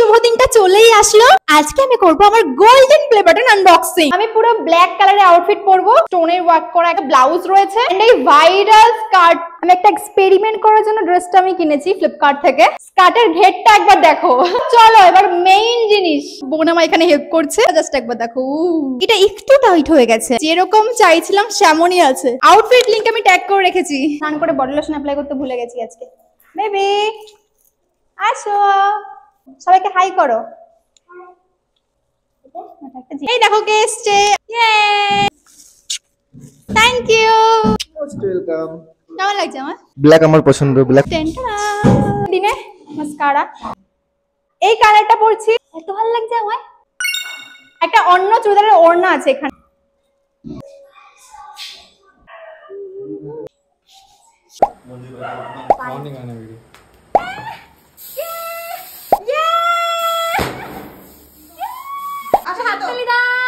শুভ দিনটা চলেই আসলো। আজকে আমি করব আমার গোল্ডেন প্লে বাটন আনবক্সিং। আমি পুরো ব্ল্যাক কালারের আউটফিট পরবো, স্টোনের ওয়ার্ক করা একটা ব্লাউজ রয়েছে এন্ড এই ভাইরাল স্কার্ট। আমি একটা এক্সপেরিমেন্ট করার জন্য ড্রেসটা আমি কিনেছি ফ্লিপকার্ট থেকে। স্কার্টের ঘেরটা একবার দেখো। চলো এবার মেইন জিনিস, বোন আমার এখানে হেল্প করছে, জাস্ট একবার দেখো। এটা একটু টাইট হয়ে গেছে, যেরকম চাইছিলাম সেমনই আছে। আউটফিট লিংক আমি ট্যাগ করে রেখেছি। স্নান করে বডি লোশন অ্যাপ্লাই করতে ভুলে গেছি আজকে। বেবি আসো, সবাইকে হাই করো। এই দেখো কে এসছে। Thank you, most welcome. কেমন লাগছে আমার? ব্ল্যাক আমার পছন্দ, ব্ল্যাক। দিনে মাস্কারা এই কালারটা পরছি, এত ভালো লাগছে আমার। একটা অন্য চুড়িদারের ওড়না আছে এখানে। আচ্ছা হাততালি দাও।